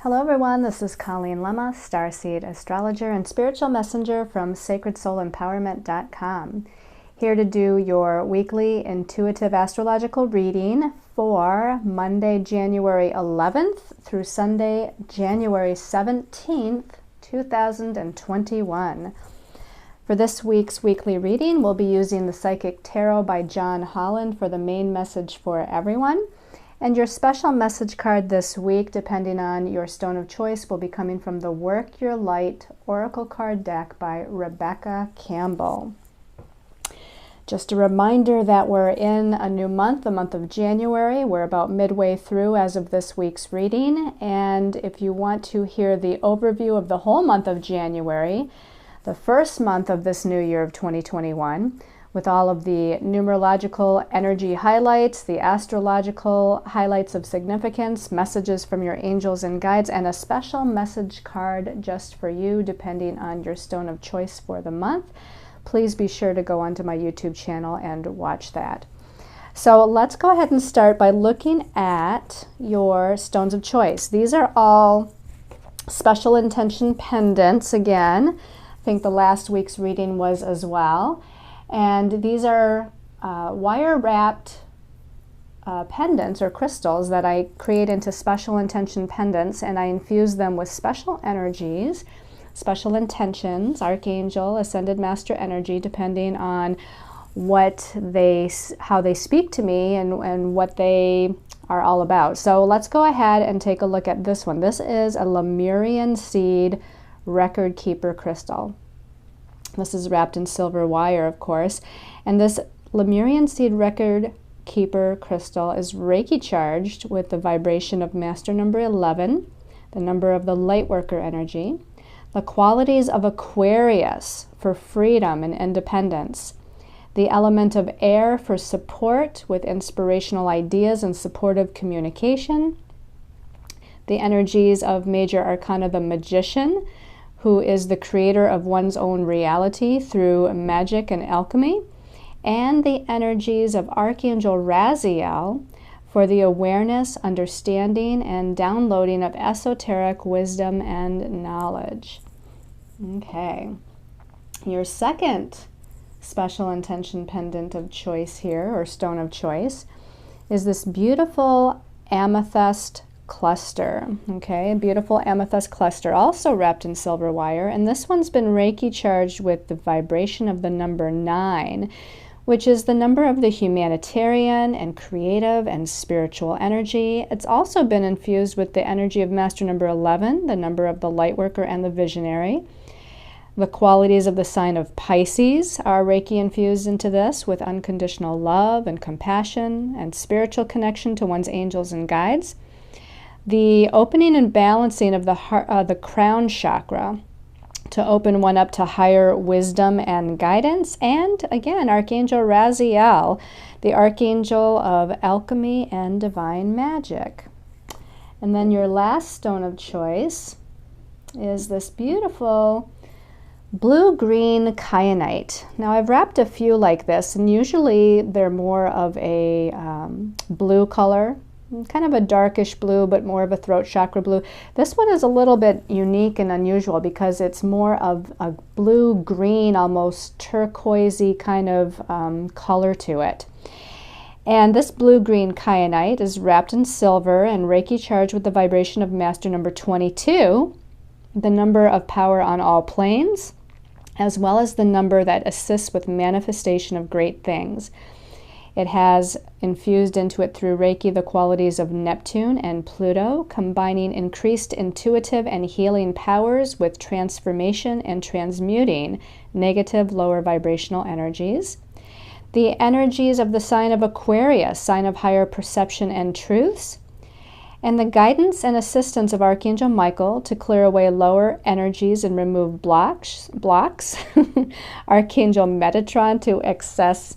Hello everyone, this is Colleen Lemma, Starseed Astrologer and Spiritual Messenger from SacredSoulEmpowerment.com. Here to do your weekly intuitive astrological reading for Monday, January 11th through Sunday, January 17th, 2021. For this week's weekly reading, we'll be using the Psychic Tarot by John Holland for the main message for everyone. And your special message card this week, depending on your stone of choice, will be coming from the Work Your Light Oracle Card Deck by Rebecca Campbell. Just a reminder that we're in a new month, the month of January. We're about midway through as of this week's reading. And if you want to hear the overview of the whole month of January, the first month of this new year of 2021, with all of the numerological energy highlights, the astrological highlights of significance, messages from your angels and guides, and a special message card just for you, depending on your stone of choice for the month. Please be sure to go onto my YouTube channel and watch that. So let's go ahead and start by looking at your stones of choice. These are all special intention pendants again. I think the last week's reading was as well. And these are wire-wrapped pendants or crystals that I create into special intention pendants, and I infuse them with special energies, special intentions, archangel, ascended master energy, depending on how they speak to me and what they are all about. So let's go ahead and take a look at this one. This is a Lemurian seed record keeper crystal. This is wrapped in silver wire, of course. And this Lemurian seed record keeper crystal is Reiki charged with the vibration of master number 11, the number of the light worker energy, the qualities of Aquarius for freedom and independence, the element of air for support with inspirational ideas and supportive communication, the energies of major arcana, the magician, who is the creator of one's own reality through magic and alchemy, and the energies of Archangel Raziel for the awareness, understanding, and downloading of esoteric wisdom and knowledge. Okay, your second special intention pendant of choice here, or stone of choice, is this beautiful amethyst cluster. Okay, a beautiful amethyst cluster, also wrapped in silver wire, and this one's been Reiki charged with the vibration of the number 9, which is the number of the humanitarian and creative and spiritual energy. It's also been infused with the energy of master number 11, the number of the light worker and the visionary. The qualities of the sign of Pisces are Reiki infused into this with unconditional love and compassion and spiritual connection to one's angels and guides. The opening and balancing of the crown chakra to open one up to higher wisdom and guidance. And again, Archangel Raziel, the archangel of alchemy and divine magic. And then your last stone of choice is this beautiful blue-green kyanite. Now I've wrapped a few like this, and usually they're more of a blue color, kind of a darkish blue, but more of a throat chakra blue. This one is a little bit unique and unusual because it's more of a blue-green, almost turquoisey kind of color to it. And this blue-green kyanite is wrapped in silver and Reiki charged with the vibration of master number 22, the number of power on all planes, as well as the number that assists with manifestation of great things. It has infused into it through Reiki the qualities of Neptune and Pluto, combining increased intuitive and healing powers with transformation and transmuting negative lower vibrational energies. The energies of the sign of Aquarius, sign of higher perception and truths, and the guidance and assistance of Archangel Michael to clear away lower energies and remove blocks. Archangel Metatron to access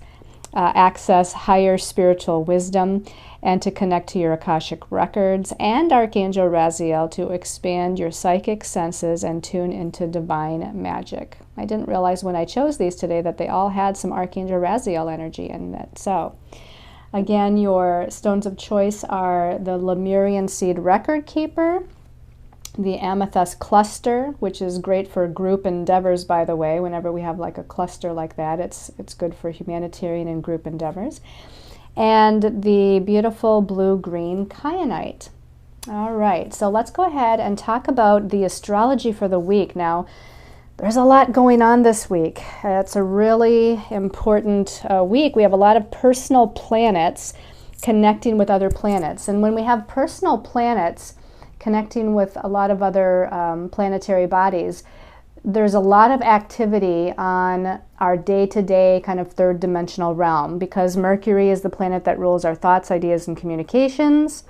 higher spiritual wisdom and to connect to your Akashic records, and Archangel Raziel to expand your psychic senses and tune into divine magic. I didn't realize when I chose these today that they all had some Archangel Raziel energy in it. So again, your stones of choice are the Lemurian seed record keeper, the amethyst cluster, which is great for group endeavors, by the way. Whenever we have like a cluster like that, it's good for humanitarian and group endeavors. And the beautiful blue-green kyanite. All right, so let's go ahead and talk about the astrology for the week. Now, there's a lot going on this week. It's a really important week. We have a lot of personal planets connecting with other planets. And when we have personal planets connecting with a lot of other planetary bodies, there's a lot of activity on our day-to-day kind of third dimensional realm, because Mercury is the planet that rules our thoughts, ideas, and communications.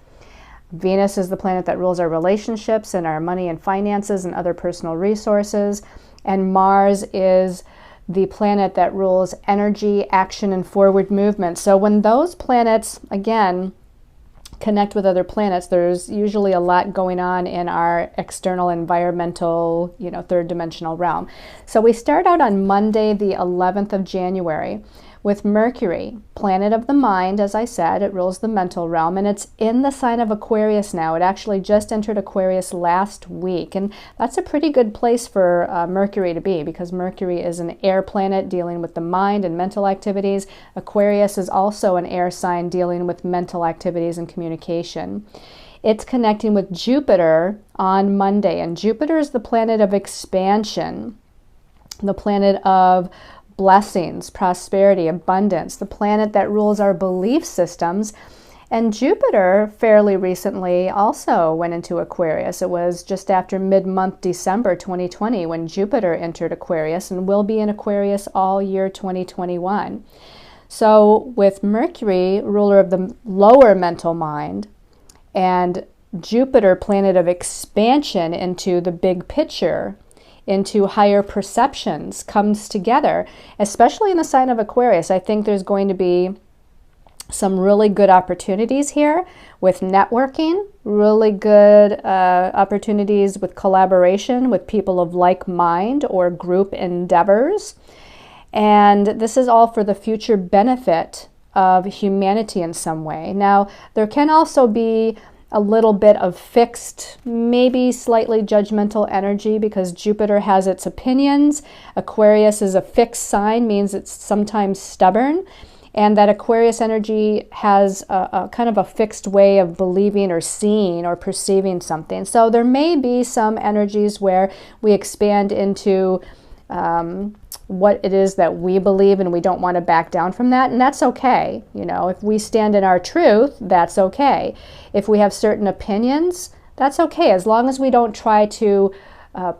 Venus is the planet that rules our relationships and our money and finances and other personal resources. And Mars is the planet that rules energy, action, and forward movement. So when those planets, again, connect with other planets, there's usually a lot going on in our external environmental, third dimensional realm. So we start out on Monday, the 11th of January, with Mercury, planet of the mind. As I said, it rules the mental realm, and it's in the sign of Aquarius now. It actually just entered Aquarius last week, and that's a pretty good place for Mercury to be, because Mercury is an air planet dealing with the mind and mental activities. Aquarius is also an air sign dealing with mental activities and communication. It's connecting with Jupiter on Monday, and Jupiter is the planet of expansion, the planet of blessings, prosperity, abundance, the planet that rules our belief systems. And Jupiter fairly recently also went into Aquarius. It was just after mid-month December 2020 when Jupiter entered Aquarius, and will be in Aquarius all year 2021. So with Mercury, ruler of the lower mental mind, and Jupiter, planet of expansion into the big picture, into higher perceptions, comes together, especially in the sign of Aquarius. I think there's going to be some really good opportunities here with networking, really good opportunities with collaboration with people of like mind or group endeavors. And this is all for the future benefit of humanity in some way. Now, there can also be a little bit of fixed, maybe slightly judgmental energy, because Jupiter has its opinions. Aquarius is a fixed sign, means it's sometimes stubborn, and that Aquarius energy has a kind of a fixed way of believing or seeing or perceiving something. So there may be some energies where we expand into what it is that we believe, and we don't want to back down from that, and that's okay. If we stand in our truth, that's okay. If we have certain opinions, that's okay, as long as we don't try to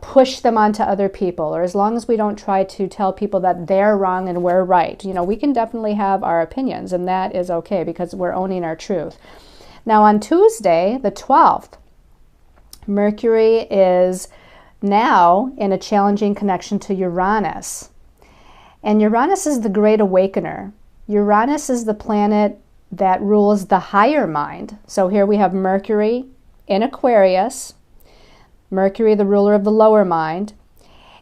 push them onto other people, or as long as we don't try to tell people that they're wrong and we're right. We can definitely have our opinions, and that is okay, because we're owning our truth. Now on Tuesday, the 12th, Mercury is now in a challenging connection to Uranus. And Uranus is the Great Awakener. Uranus is the planet that rules the higher mind. So here we have Mercury in Aquarius, Mercury the ruler of the lower mind.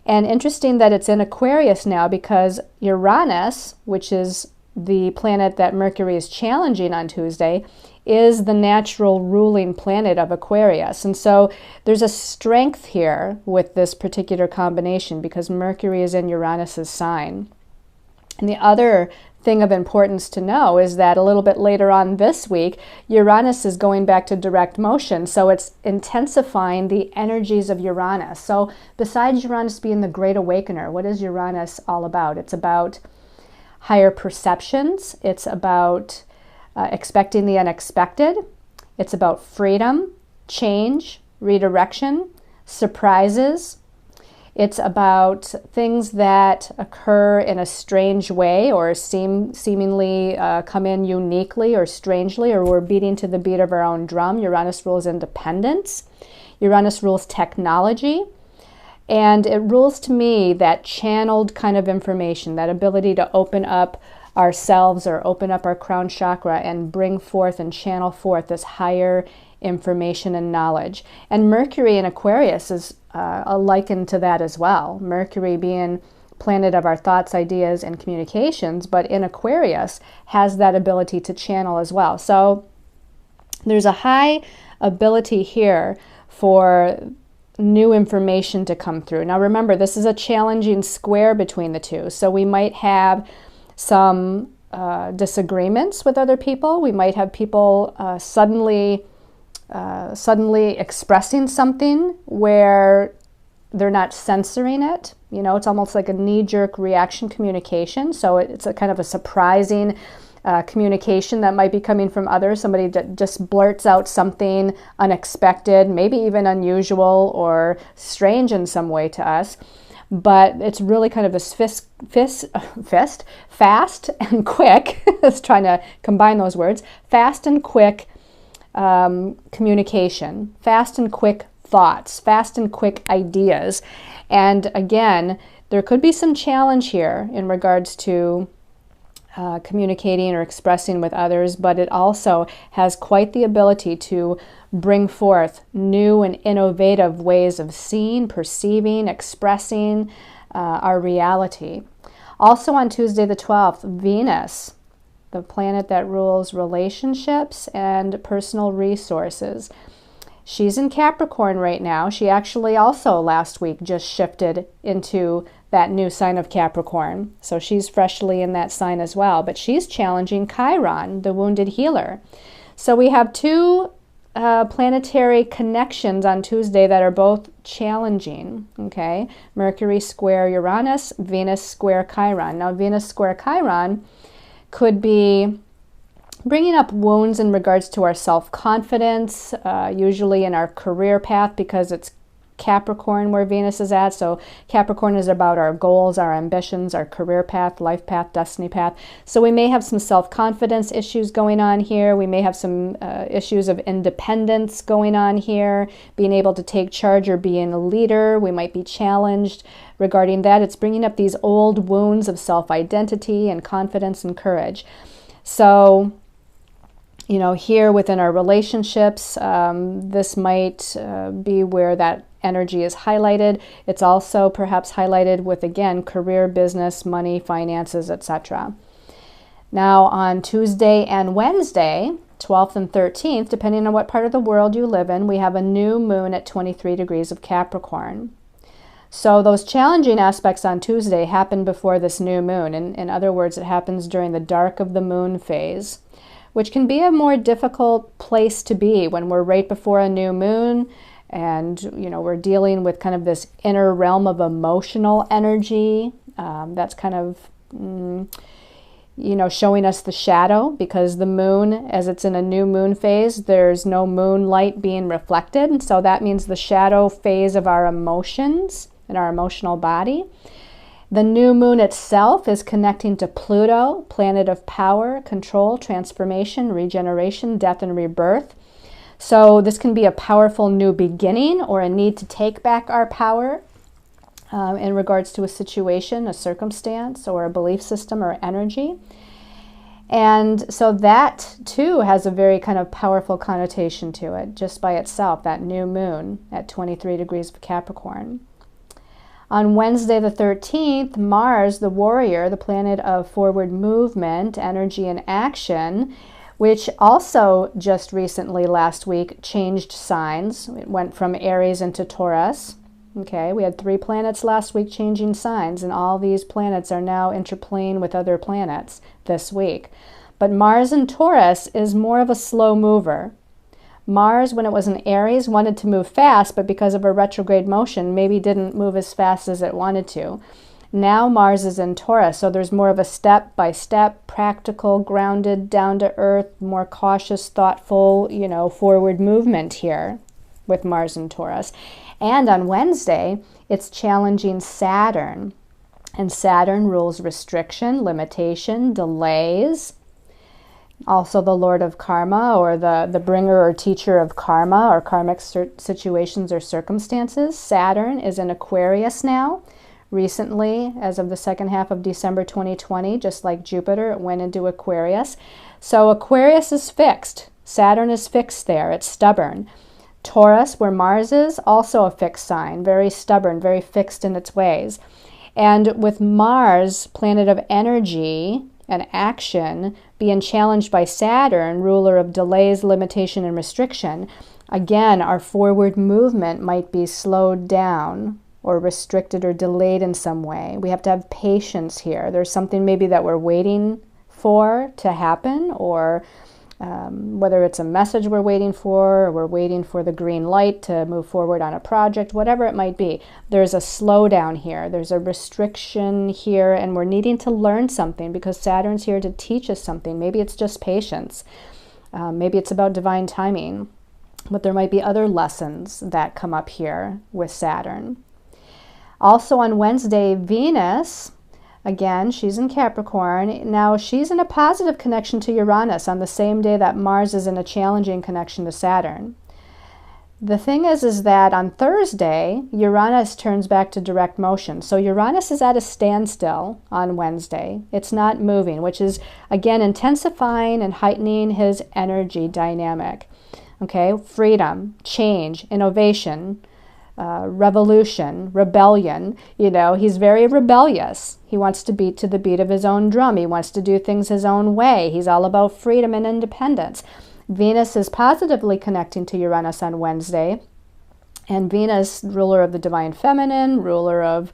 And interesting that it's in Aquarius now, because Uranus, which is the planet that Mercury is challenging on Tuesday, is the natural ruling planet of Aquarius. And so there's a strength here with this particular combination, because Mercury is in Uranus's sign. And the other thing of importance to know is that a little bit later on this week, Uranus is going back to direct motion. So it's intensifying the energies of Uranus. So besides Uranus being the Great Awakener, what is Uranus all about? It's about higher perceptions. It's about expecting the unexpected. It's about freedom, change, redirection, surprises. It's about things that occur in a strange way, or seemingly come in uniquely or strangely, or we're beating to the beat of our own drum. Uranus rules independence. Uranus rules technology. And it rules, to me, that channeled kind of information, that ability to open up ourselves or open up our crown chakra and bring forth and channel forth this higher information and knowledge. And Mercury in Aquarius is likened to that as well. Mercury being planet of our thoughts, ideas, and communications, but in Aquarius has that ability to channel as well. So there's a high ability here for new information to come through. Now remember, this is a challenging square between the two, so we might have some disagreements with other people. We might have people suddenly expressing something where they're not censoring it. You know, it's almost like a knee-jerk reaction communication. So it's a kind of a surprising communication that might be coming from others. Somebody that just blurts out something unexpected, maybe even unusual or strange in some way to us. But it's really kind of this fast and quick. I was trying to combine those words. Fast and quick communication, fast and quick thoughts, fast and quick ideas. And again, there could be some challenge here in regards to communicating or expressing with others, but it also has quite the ability to bring forth new and innovative ways of seeing, perceiving, expressing our reality. Also on Tuesday the 12th, Venus, the planet that rules relationships and personal resources. She's in Capricorn right now. She actually also last week just shifted into that new sign of Capricorn. So she's freshly in that sign as well. But she's challenging Chiron, the wounded healer. So we have two planetary connections on Tuesday that are both challenging. Okay, Mercury square Uranus, Venus square Chiron. Now Venus square Chiron could be bringing up wounds in regards to our self-confidence, usually in our career path, because it's Capricorn where Venus is at. So Capricorn is about our goals, our ambitions, our career path, life path, destiny path. So we may have some self-confidence issues going on here. We may have some issues of independence going on here, being able to take charge or being a leader. We might be challenged regarding that. It's bringing up these old wounds of self-identity and confidence and courage. So, you know, here within our relationships, this might be where that energy is highlighted. It's also perhaps highlighted with, again, career, business, money, finances, etc. Now on Tuesday and Wednesday, 12th and 13th, depending on what part of the world you live in, we have a new moon at 23 degrees of Capricorn. So those challenging aspects on Tuesday happen before this new moon. In other words, it happens during the dark of the moon phase, which can be a more difficult place to be when we're right before a new moon and, you know, we're dealing with kind of this inner realm of emotional energy that's kind of, you know, showing us the shadow, because the moon, as it's in a new moon phase, there's no moonlight being reflected. And so that means the shadow phase of our emotions and our emotional body. The new moon itself is connecting to Pluto, planet of power, control, transformation, regeneration, death, and rebirth. So this can be a powerful new beginning or a need to take back our power in regards to a situation, a circumstance, or a belief system or energy. And so that too has a very kind of powerful connotation to it just by itself, that new moon at 23 degrees of Capricorn. On Wednesday the 13th, Mars, the warrior, the planet of forward movement, energy, and action, which also just recently last week changed signs. It went from Aries into Taurus. Okay, we had 3 planets last week changing signs, and all these planets are now interplaying with other planets this week. But Mars in Taurus is more of a slow mover. Mars, when it was in Aries, wanted to move fast, but because of a retrograde motion, maybe didn't move as fast as it wanted to. Now Mars is in Taurus, so there's more of a step-by-step, practical, grounded, down-to-earth, more cautious, thoughtful, you know, forward movement here with Mars in Taurus. And on Wednesday, it's challenging Saturn. And Saturn rules restriction, limitation, delays. Also the Lord of Karma, or the bringer or teacher of karma or karmic situations or circumstances. Saturn is in Aquarius now. Recently, as of the second half of December 2020, just like Jupiter, it went into Aquarius. So Aquarius is fixed. Saturn is fixed there. It's stubborn. Taurus, where Mars is, also a fixed sign, very stubborn, very fixed in its ways. And with Mars, planet of energy and action, being challenged by Saturn, ruler of delays, limitation, and restriction, Again, our forward movement might be slowed down or restricted or delayed in some way. We have to have patience here. There's something maybe that we're waiting for to happen, or whether it's a message we're waiting for, or we're waiting for the green light to move forward on a project, whatever it might be. There's a slowdown here. There's a restriction here, and we're needing to learn something because Saturn's here to teach us something. Maybe it's just patience. Maybe it's about divine timing. But there might be other lessons that come up here with Saturn. Also on Wednesday, Venus, again, she's in Capricorn. Now, she's in a positive connection to Uranus on the same day that Mars is in a challenging connection to Saturn. The thing is that on Thursday, Uranus turns back to direct motion. So Uranus is at a standstill on Wednesday. It's not moving, which is, again, intensifying and heightening his energy dynamic. Okay, freedom, change, innovation, revolution, rebellion. You know, he's very rebellious. He wants to beat to the beat of his own drum. He wants to do things his own way. He's all about freedom and independence. Venus is positively connecting to Uranus on Wednesday. And Venus, ruler of the divine feminine, ruler of,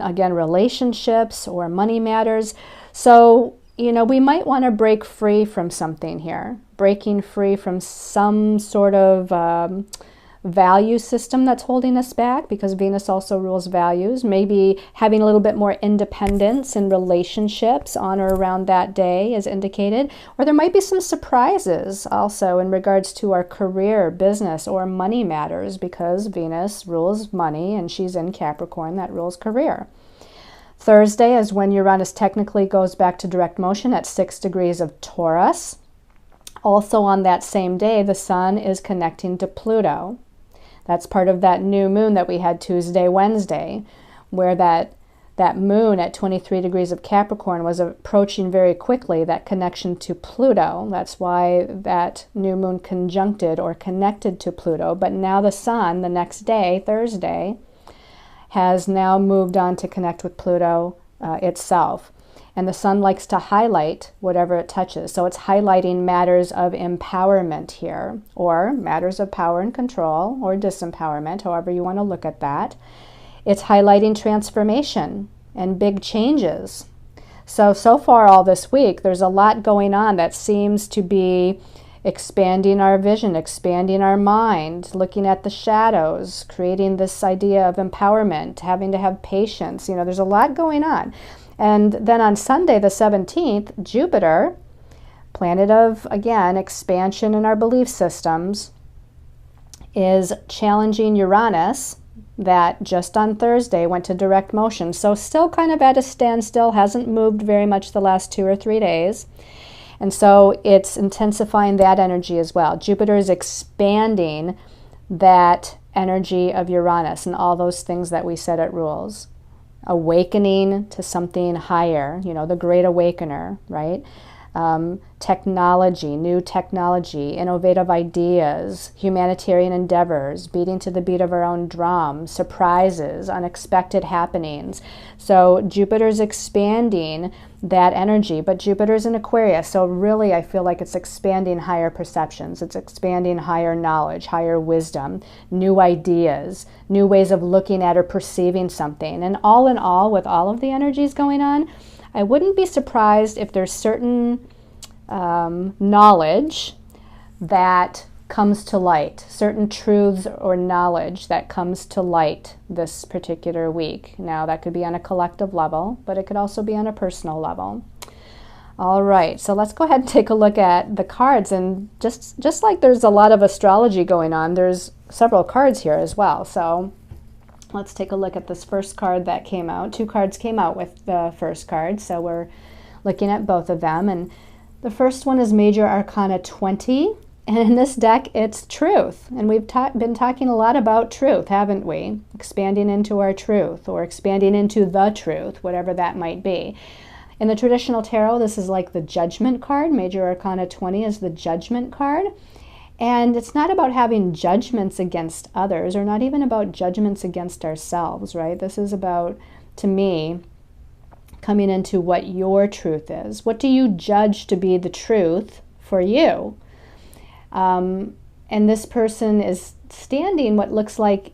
again, relationships or money matters. So, you know, we might want to break free from something here. Breaking free from some sort of value system that's holding us back, because Venus also rules values. Maybe having a little bit more independence in relationships on or around that day is indicated. Or there might be some surprises also in regards to our career, business, or money matters, because Venus rules money and she's in Capricorn, that rules career. Thursday is when Uranus technically goes back to direct motion at 6 degrees of Taurus. Also on that same day, the Sun is connecting to Pluto. That's part of that new moon that we had Tuesday, Wednesday, where that moon at 23 degrees of Capricorn was approaching very quickly, that connection to Pluto. That's why that new moon conjuncted or connected to Pluto. But now the Sun, the next day, Thursday, has now moved on to connect with Pluto itself. And the Sun likes to highlight whatever it touches. So it's highlighting matters of empowerment here, or matters of power and control, or disempowerment, however you want to look at that. It's highlighting transformation and big changes. So far all this week, there's a lot going on that seems to be expanding our vision, expanding our mind, looking at the shadows, creating this idea of empowerment, having to have patience. You know, there's a lot going on. And then on Sunday, the 17th, Jupiter, planet of, again, expansion in our belief systems, is challenging Uranus, that just on Thursday went to direct motion. So still kind of at a standstill, hasn't moved very much the last 2 or 3 days. And so it's intensifying that energy as well. Jupiter is expanding that energy of Uranus and all those things that we said it rules. Awakening to something higher, you know, the Great Awakener, right? Technology, new technology, innovative ideas, humanitarian endeavors, beating to the beat of our own drum, surprises, unexpected happenings. So Jupiter's expanding that energy, but Jupiter's in Aquarius, so really I feel like it's expanding higher perceptions, it's expanding higher knowledge, higher wisdom, new ideas, new ways of looking at or perceiving something. And all in all, with all of the energies going on, I wouldn't be surprised if there's certain knowledge that comes to light, certain truths or knowledge that comes to light this particular week. Now, that could be on a collective level, but it could also be on a personal level. All right, so let's go ahead and take a look at the cards. And just like there's a lot of astrology going on, there's several cards here as well. So let's take a look at this first card that came out. 2 cards came out with the first card, so we're looking at both of them. And the first one is Major Arcana 20, and in this deck it's truth. And we've been talking a lot about truth, haven't we? Expanding into our truth, or expanding into the truth, whatever that might be. In the traditional tarot, this is like the Judgment card. Major Arcana 20 is the Judgment card. And it's not about having judgments against others, or not even about judgments against ourselves, right? This is about, to me, coming into what your truth is. What do you judge to be the truth for you? And this person is standing what looks like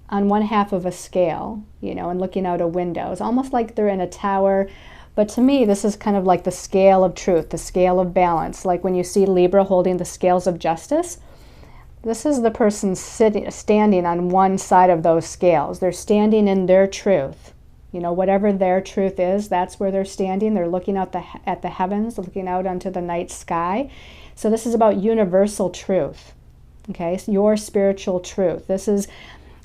on one half of a scale, you know, and looking out a window. It's almost like they're in a tower. But to me, this is kind of like the scale of truth, the scale of balance. Like when you see Libra holding the scales of justice, this is the person standing on one side of those scales. They're standing in their truth. You know, whatever their truth is, that's where they're standing. They're looking out at the heavens, looking out onto the night sky. So this is about universal truth, okay? So your spiritual truth. This is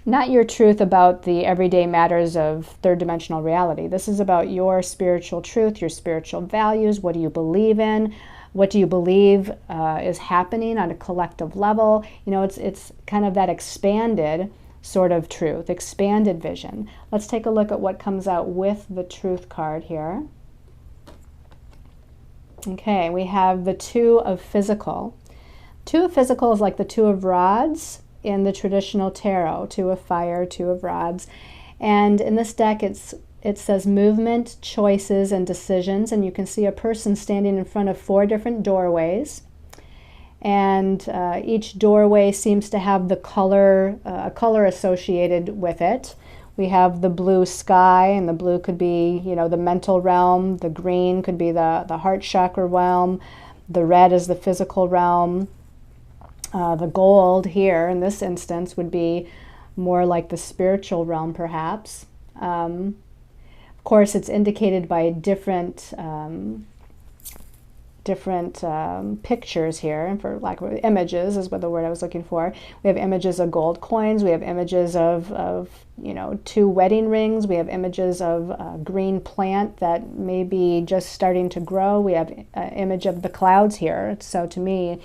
not your truth about the everyday matters of third dimensional reality. This is about your spiritual truth, your spiritual values. What do you believe in? What do you believe is happening on a collective level? You know, it's kind of that expanded sort of truth, expanded vision. Let's take a look at what comes out with the truth card here. Okay, we have the Two of Physical. Two of Physical is like the Two of Rods in the traditional tarot. Two of Fire, Two of Rods. And in this deck, it says movement, choices, and decisions. And you can see a person standing in front of 4 different doorways. And each doorway seems to have the color, a color associated with it. We have the blue sky, and the blue could be, you know, the mental realm. The green could be the heart chakra realm. The red is the physical realm. The gold here, in this instance, would be more like the spiritual realm, perhaps. Of course, it's indicated by different pictures here, for lack of images is what the word I was looking for. We have images of gold coins. We have images of you know, 2 wedding rings. We have images of a green plant that may be just starting to grow. We have an image of the clouds here. So to me,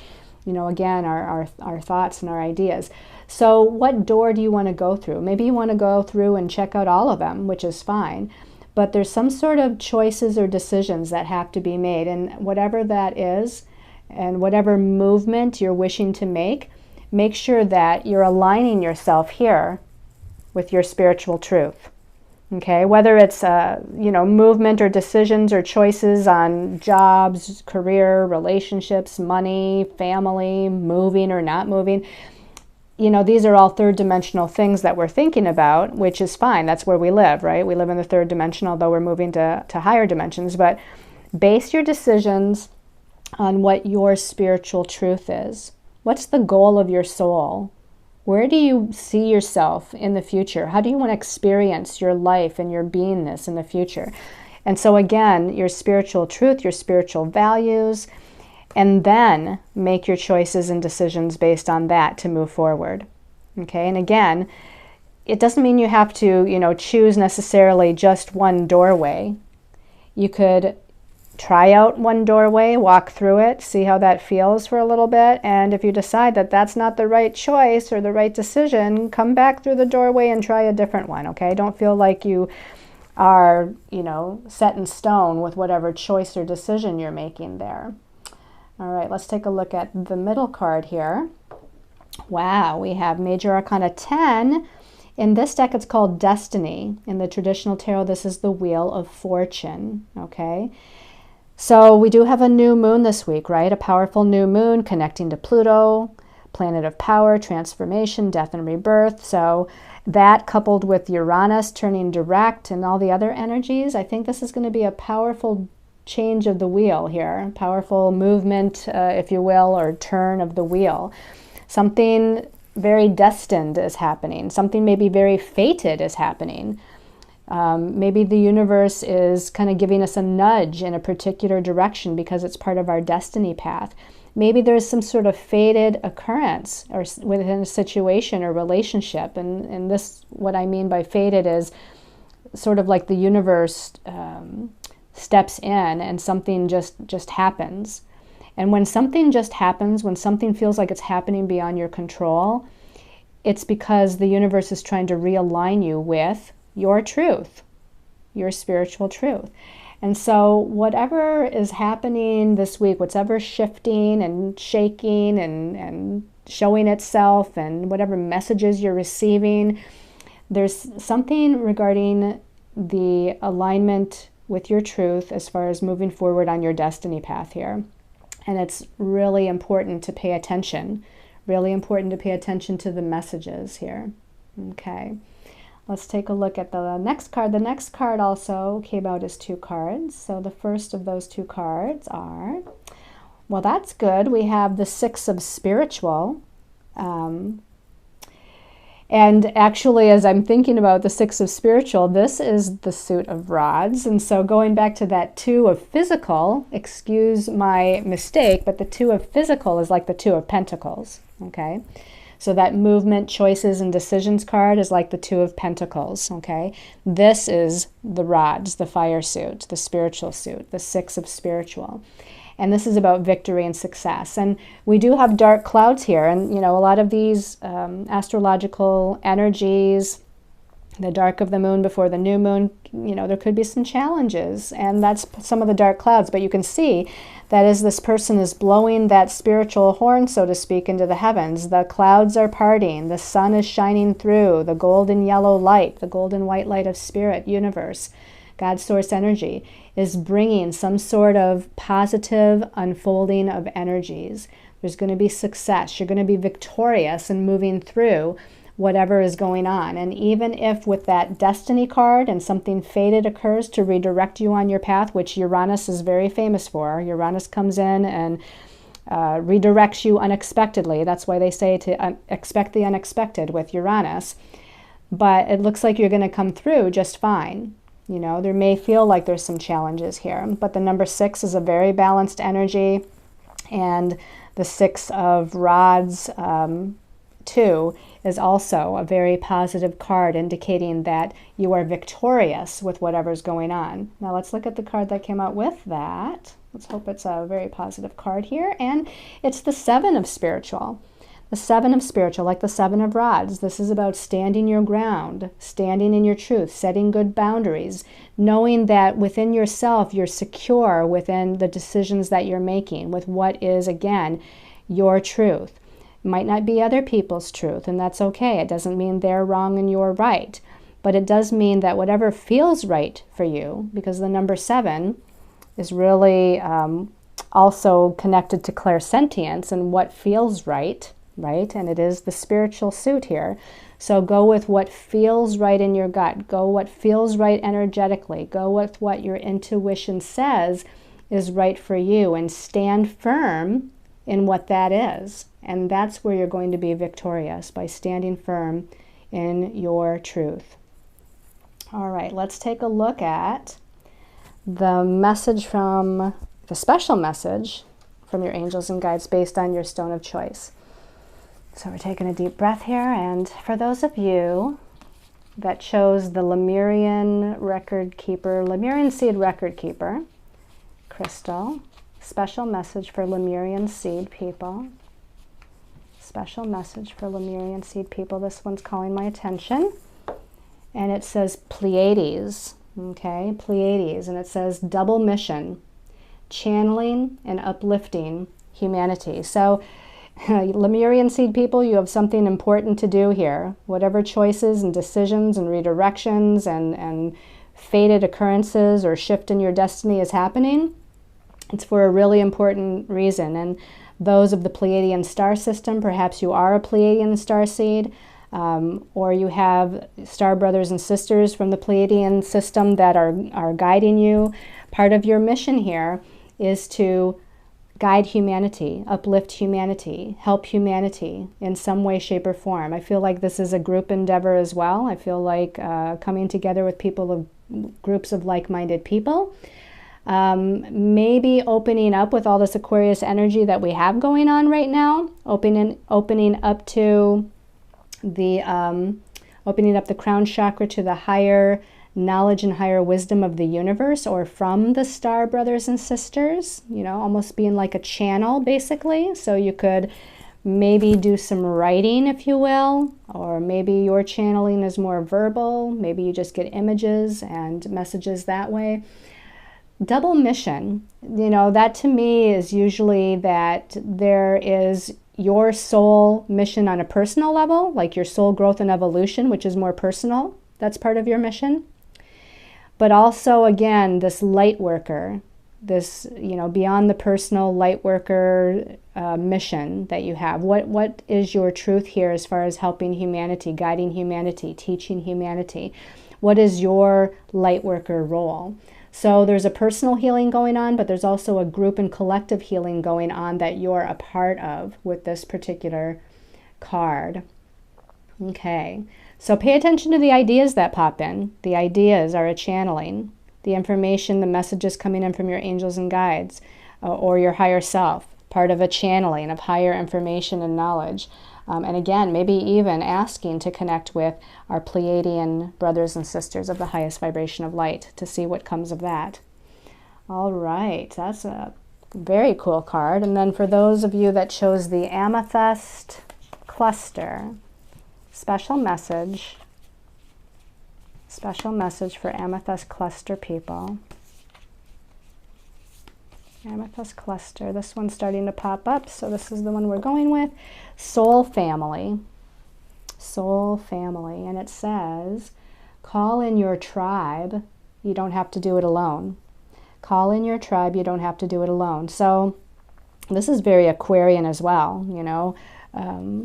you know, again, our thoughts and our ideas. So what door do you want to go through? Maybe you want to go through and check out all of them, which is fine. But there's some sort of choices or decisions that have to be made. And whatever that is, and whatever movement you're wishing to make sure that you're aligning yourself here with your spiritual truth. Okay, whether it's you know, movement or decisions or choices on jobs, career, relationships, money, family, moving or not moving. You know, these are all third dimensional things that we're thinking about, which is fine. That's where we live, right? We live in the third dimension, although we're moving to higher dimensions. But base your decisions on what your spiritual truth is. What's the goal of your soul? Where do you see yourself in the future? How do you want to experience your life and your beingness in the future? And so again, your spiritual truth, your spiritual values, and then make your choices and decisions based on that to move forward. Okay, and again, it doesn't mean you have to, you know, choose necessarily just one doorway. You could try out one doorway, walk through it, see how that feels for a little bit, and if you decide that that's not the right choice or the right decision, come back through the doorway and try a different one, okay? Don't feel like you are, you know, set in stone with whatever choice or decision you're making there. All right, let's take a look at the middle card here. Wow, we have Major Arcana 10. In this deck, it's called Destiny. In the traditional tarot, this is the Wheel of Fortune, okay? So we do have a new moon this week, right? A powerful new moon connecting to Pluto, planet of power, transformation, death and rebirth. So that coupled with Uranus turning direct and all the other energies, I think this is going to be a powerful change of the wheel here, powerful movement, if you will, or turn of the wheel. Something very destined is happening. Something maybe very fated is happening. Maybe the universe is kind of giving us a nudge in a particular direction because it's part of our destiny path. Maybe there's some sort of fated occurrence or within a situation or relationship. And this, what I mean by fated is sort of like the universe steps in and something just happens. And when something just happens, when something feels like it's happening beyond your control, it's because the universe is trying to realign you with your truth, your spiritual truth. And so whatever is happening this week, whatever shifting and shaking and showing itself and whatever messages you're receiving, there's something regarding the alignment with your truth as far as moving forward on your destiny path here. And it's really important to pay attention Really important to pay attention to the messages here. Okay, let's take a look at the next card. The next card also came out as 2 cards. So the first of those 2 cards are, well, that's good. We have the 6 of spiritual. And actually, as I'm thinking about the 6 of spiritual, this is the suit of rods. And so going back to that 2 of physical, excuse my mistake, but the 2 of physical is like the 2 of pentacles, okay? So that movement, choices, and decisions card is like the 2 of pentacles, okay? This is the rods, the fire suit, the spiritual suit, the 6 of spiritual. And this is about victory and success. And we do have dark clouds here. And, you know, a lot of these astrological energies, the dark of the moon before the new moon, you know, there could be some challenges. And that's some of the dark clouds. But you can see that as this person is blowing that spiritual horn, so to speak, into the heavens, the clouds are parting, the sun is shining through, the golden yellow light, the golden white light of spirit, universe, God's source energy, is bringing some sort of positive unfolding of energies. There's going to be success. You're going to be victorious in moving through whatever is going on. And even if with that destiny card and something fated occurs to redirect you on your path, which Uranus is very famous for, Uranus comes in and redirects you unexpectedly. That's why they say to expect the unexpected with Uranus. But it looks like you're going to come through just fine. You know, there may feel like there's some challenges here, but the number 6 is a very balanced energy, and the 6 of rods, 2, is also a very positive card, indicating that you are victorious with whatever's going on. Now let's look at the card that came out with that. Let's hope it's a very positive card here, and it's the 7 of spiritual. The 7 of spiritual, like the 7 of rods, this is about standing your ground, standing in your truth, setting good boundaries, knowing that within yourself you're secure within the decisions that you're making, with what is, again, your truth. It might not be other people's truth, and that's okay. It doesn't mean they're wrong and you're right. But it does mean that whatever feels right for you, because the number 7 is really also connected to clairsentience and what feels right, and it is the spiritual suit here. So go with what feels right in your gut. Go what feels right energetically. Go with what your intuition says is right for you, and stand firm in what that is. And that's where you're going to be victorious, by standing firm in your truth. All right, let's take a look at the message from, the special message from your angels and guides based on your stone of choice. So we're taking a deep breath here, and for those of you that chose the Lemurian record keeper, Lemurian seed record keeper crystal, special message for Lemurian seed people. Special message for Lemurian seed people. This one's calling my attention, and it says Pleiades. Okay, Pleiades, and it says double mission, channeling and uplifting humanity. So Lemurian seed people, you have something important to do here. Whatever choices and decisions and redirections and fated occurrences or shift in your destiny is happening, it's for a really important reason. And those of the Pleiadian star system, perhaps you are a Pleiadian star seed, or you have star brothers and sisters from the Pleiadian system that are guiding you. Part of your mission here is to guide humanity, uplift humanity, help humanity in some way, shape, or form. I feel like this is a group endeavor as well. I feel like coming together with people of groups of like-minded people. Maybe opening up with all this Aquarius energy that we have going on right now, opening up to the opening up the crown chakra to the higher knowledge and higher wisdom of the universe, or from the star brothers and sisters, you know, almost being like a channel basically. So you could maybe do some writing, if you will, or maybe your channeling is more verbal. Maybe you just get images and messages that way. Double mission, you know, that to me is usually that there is your soul mission on a personal level, like your soul growth and evolution, which is more personal. That's part of your mission. But also, again, this light worker, this, you know, beyond the personal light worker mission that you have? What is your truth here as far as helping humanity, guiding humanity, teaching humanity? What is your light worker role? So there's a personal healing going on, but there's also a group and collective healing going on that you're a part of with this particular card. Okay, so pay attention to the ideas that pop in. The ideas are a channeling. The information, the messages coming in from your angels and guides or your higher self, part of a channeling of higher information and knowledge. And again, maybe even asking to connect with our Pleiadian brothers and sisters of the highest vibration of light to see what comes of that. All right, that's a very cool card. And then for those of you that chose the Amethyst Cluster, special message for Amethyst Cluster people. Amethyst Cluster, this one's starting to pop up, so this is the one we're going with. Soul Family. Soul Family, and it says, call in your tribe, you don't have to do it alone. Call in your tribe, you don't have to do it alone. So this is very Aquarian as well, you know.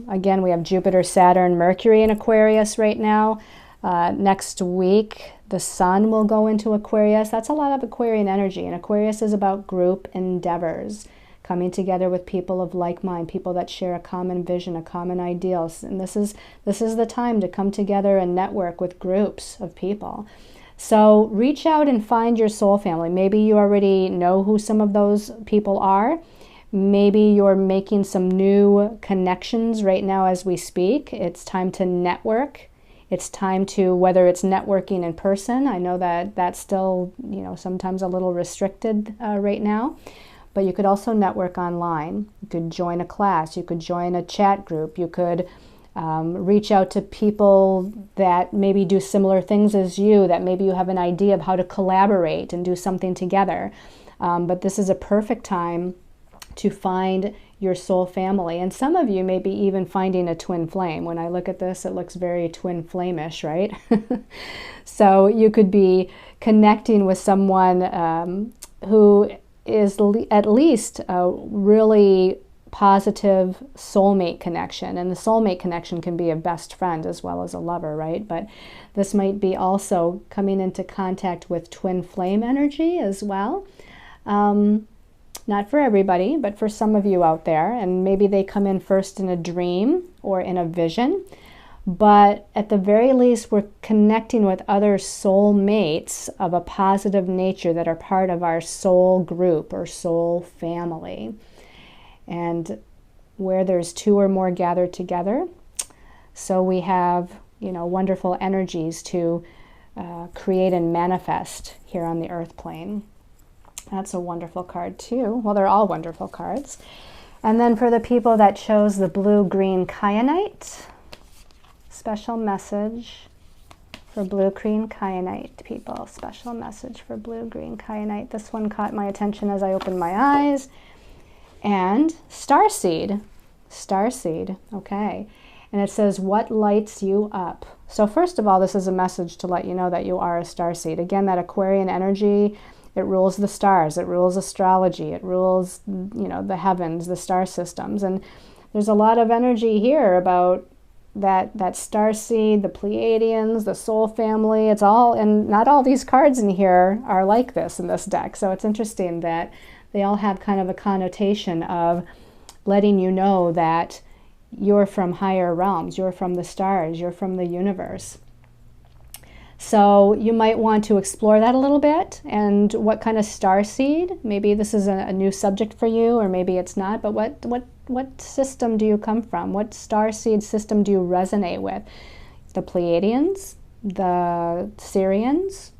Again, we have Jupiter, Saturn, Mercury in Aquarius right now. Next week, the sun will go into Aquarius. That's a lot of Aquarian energy. And Aquarius is about group endeavors, coming together with people of like mind, people that share a common vision, a common ideal. And this is the time to come together and network with groups of people. So reach out and find your soul family. Maybe you already know who some of those people are. Maybe you're making some new connections right now as we speak. It's time to network. It's time to, whether it's networking in person, I know that that's still, you know, sometimes a little restricted right now, but you could also network online. You could join a class, you could join a chat group, you could reach out to people that maybe do similar things as you, that maybe you have an idea of how to collaborate and do something together. But this is a perfect time to find your soul family. And some of you may be even finding a twin flame. When I look at this, it looks very twin flame-ish, right? So you could be connecting with someone who is at least a really positive soulmate connection. And the soulmate connection can be a best friend as well as a lover, right? But this might be also coming into contact with twin flame energy as well. Not for everybody, but for some of you out there. And maybe they come in first in a dream or in a vision. But at the very least, we're connecting with other soul mates of a positive nature that are part of our soul group or soul family. And where there's two or more gathered together, so we have, you know, wonderful energies to create and manifest here on the earth plane. That's a wonderful card too. Well, they're all wonderful cards. And then for the people that chose the blue-green kyanite, special message for blue-green kyanite people. Special message for blue-green kyanite. This one caught my attention as I opened my eyes. And starseed. Starseed, okay. And it says, what lights you up? So first of all, this is a message to let you know that you are a starseed. Again, that Aquarian energy, it rules the stars, it rules astrology, it rules, you know, the heavens, the star systems. And there's a lot of energy here about that star seed, the Pleiadians, the soul family. It's all, and not all these cards in here are like this in this deck. So it's interesting that they all have kind of a connotation of letting you know that you're from higher realms, you're from the stars, you're from the universe. So you might want to explore that a little bit, and what kind of star seed. Maybe this is a new subject for you, or maybe it's not, but what system do you come from? What star seed system do you resonate with? The Pleiadians, the Sirians,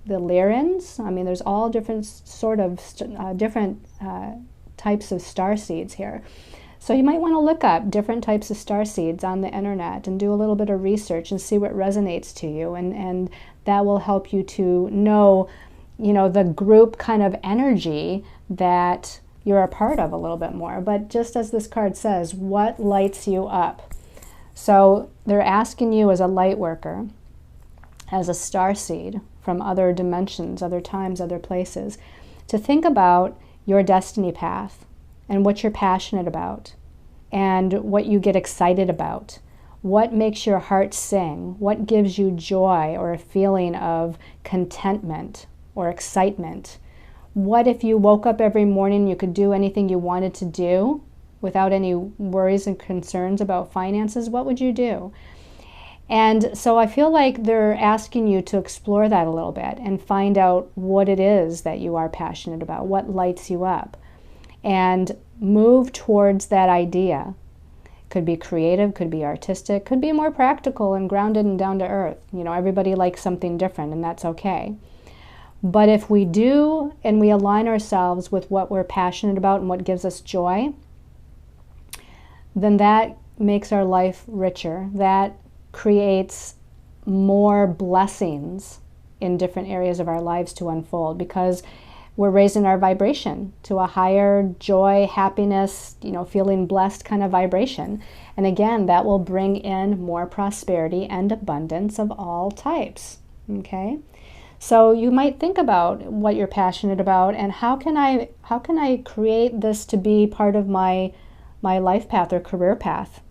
the Lyrans. I mean, there's all different sort of different types of star seeds here. So you might want to look up different types of star seeds on the internet and do a little bit of research and see what resonates to you, and that will help you to know, you know, the group kind of energy that you're a part of a little bit more. But just as this card says, what lights you up? So they're asking you as a light worker, as a star seed from other dimensions, other times, other places, to think about your destiny path and what you're passionate about and what you get excited about. What makes your heart sing? What gives you joy or a feeling of contentment or excitement? What if you woke up every morning, you could do anything you wanted to do without any worries and concerns about finances? What would you do? And so I feel like they're asking you to explore that a little bit and find out what it is that you are passionate about, what lights you up, and move towards that idea. Could be creative, could be artistic, could be more practical and grounded and down to earth. You know, everybody likes something different, and that's okay. But if we do and we align ourselves with what we're passionate about and what gives us joy, then that makes our life richer. That creates more blessings in different areas of our lives to unfold, because we're raising our vibration to a higher joy, happiness, you know, feeling blessed kind of vibration. And again, that will bring in more prosperity and abundance of all types. Okay? So you might think about what you're passionate about and how can I create this to be part of my life path or career path?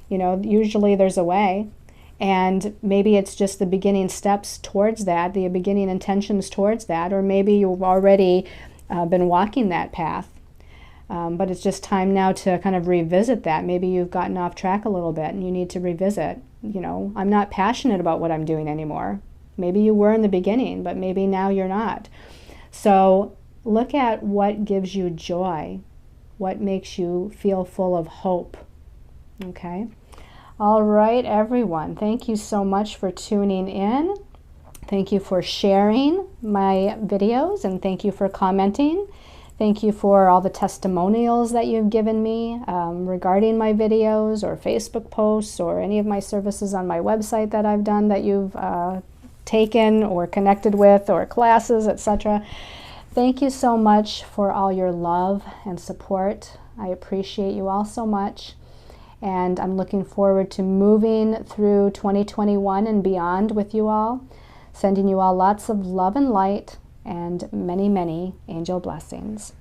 You know, usually there's a way. And maybe it's just the beginning steps towards that, the beginning intentions towards that, or maybe you've already been walking that path. But it's just time now to kind of revisit that. Maybe you've gotten off track a little bit and you need to revisit. You know, I'm not passionate about what I'm doing anymore. Maybe you were in the beginning, but maybe now you're not. So look at what gives you joy, what makes you feel full of hope. Okay? All right, everyone. Thank you so much for tuning in. Thank you for sharing my videos, and thank you for commenting. Thank you for all the testimonials that you've given me regarding my videos or Facebook posts or any of my services on my website that I've done that you've taken or connected with, or classes, etc. Thank you so much for all your love and support. I appreciate you all so much. And I'm looking forward to moving through 2021 and beyond with you all. Sending you all lots of love and light and many, many angel blessings.